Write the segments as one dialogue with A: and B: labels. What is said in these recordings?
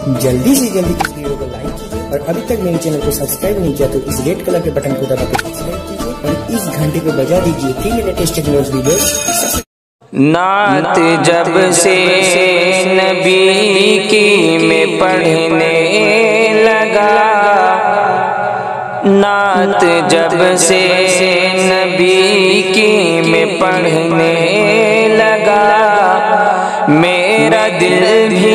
A: جلدی سے جلدی اس ویڈیو کو لائک کیجیے اور ابھی تک میرے چینل کو سبسکرائب نہیں کیا تو اس ریڈ کلر کے بٹن کو دبا کے سبسکرائب کیجیے اور اس گھنٹے کو بجا دیجیے کہ لیٹسٹ ٹیکنالوجی ویڈیوز
B: نعت جب سے نبی کی میں پڑھنے لگا، نعت جب سے نبی کی میں پڑھنے لگا، میرا دل بھی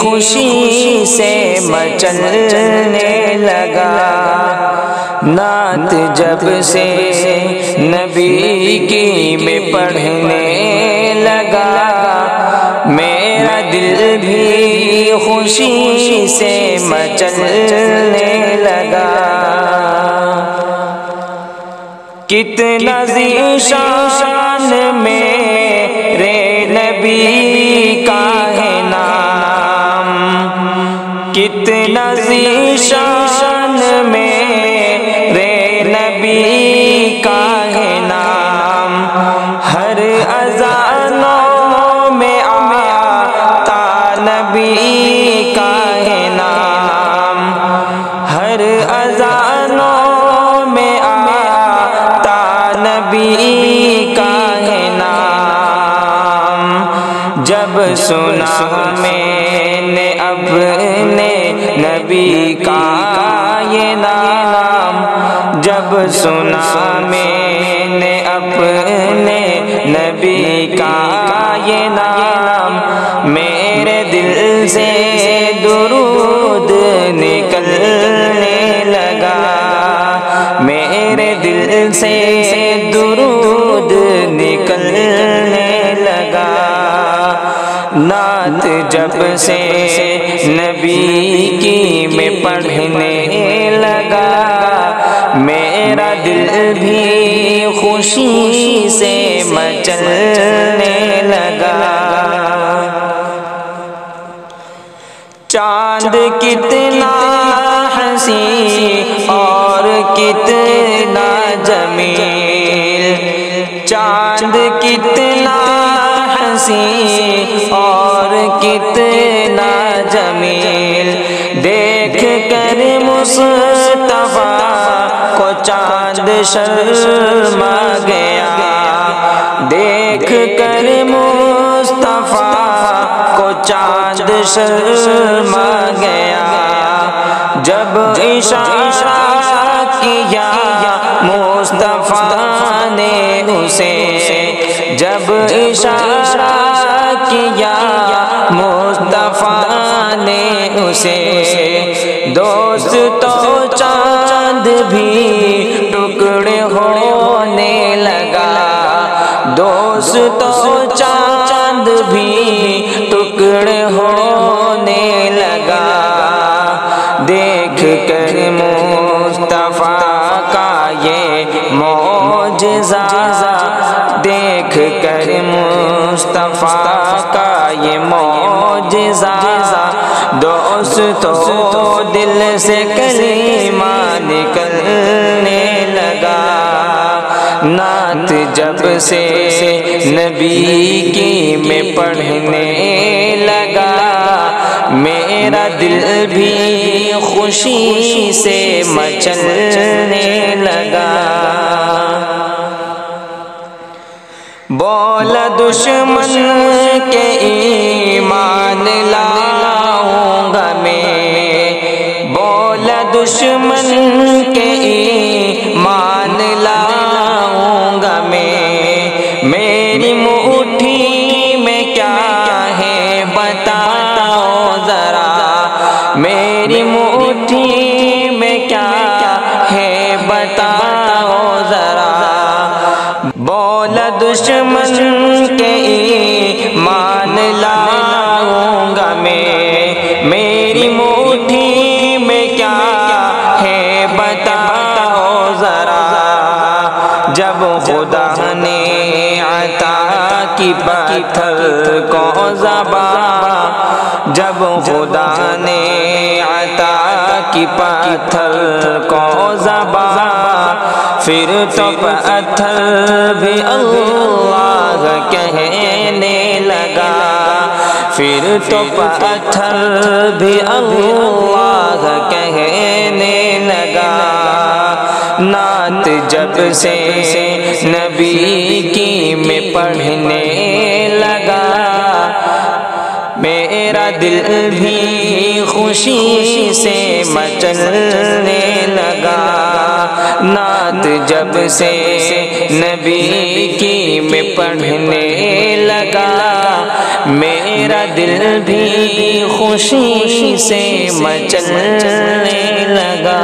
B: خوشی سے مچلنے لگا۔ نعت جب سے نبی کی میں پڑھنے لگا، میرا دل بھی خوشی سے مچلنے لگا۔ کتنا ذیشان میرے نبی کا ہے نام، کتنا ذیشان میرے نبی کا ہے نام، ہر اذانوں میں آتا نبی کا ہے نام، ہر اذانوں میں آتا نبی کا ہے نام۔ جب سنا میں نے اپنے نبی کا یہ نام، جب سنا میں نے اپنے نبی کا یہ نام، میرے دل سے درود نکلنے لگا، میرے دل سے درود نکلنے لگا۔ نعت جب سے نبی کی میں پڑھنے لگا، میرا دل بھی خوشی سے مچلنے لگا۔ چاند کتنا حسین اور کتنا جمیل، چاند کتنا حسین اور کتنا جمیل، دیکھ کر مصطفیٰ کو چاند شرما گیا، دیکھ کر مصطفیٰ کو چاند شرما گیا۔ جب اشارہ کیا مصطفیٰ نے اسے، جب اشارہ کیا مصطفیٰ نے اسے، دوست تو چاند بھی ٹکڑے ہونے لگا، دوست تو چاند بھی ٹکڑے ہونے لگا۔ دیکھ کر مصطفیٰ کا یہ معجزہ، دیکھ کر مصطفیٰ کا یہ معجزہ، دوستو دل سے کلمہ نکلنے لگا۔ نعت جب سے نبی کی میں پڑھنے لگا، میرا دل بھی خوشی سے مچلنے لگا۔ بولا دشمن کے ایمان لاؤں گا میں، بولا دشمن کے ایمان لاؤں گا میں، میری مٹھی میں کیا ہے بتاؤ ذرا، میری مٹھی میں کیا ہے بتاؤ ذرا۔ بولا دشمن کے ایمان لاؤں گا میں، میری مٹھی میں کیا ہے بتاؤ ذرا۔ جب خدا نے عطا کی پتھر کو زبان، جب خدا نے عطا کی پتھر کو زبان، پھر تو پتھر بھی اللہ کہنے لگا، پھر تو پتھر بھی اللہ کہنے لگا، نعت جب سے نبی کی میں پڑھنے لگا، میرا دل بھی خوشی سے مچلنے لگا، نعت جب سے نبی کی میں پڑھنے لگا، میرا دل بھی خوشی سے مچلنے لگا۔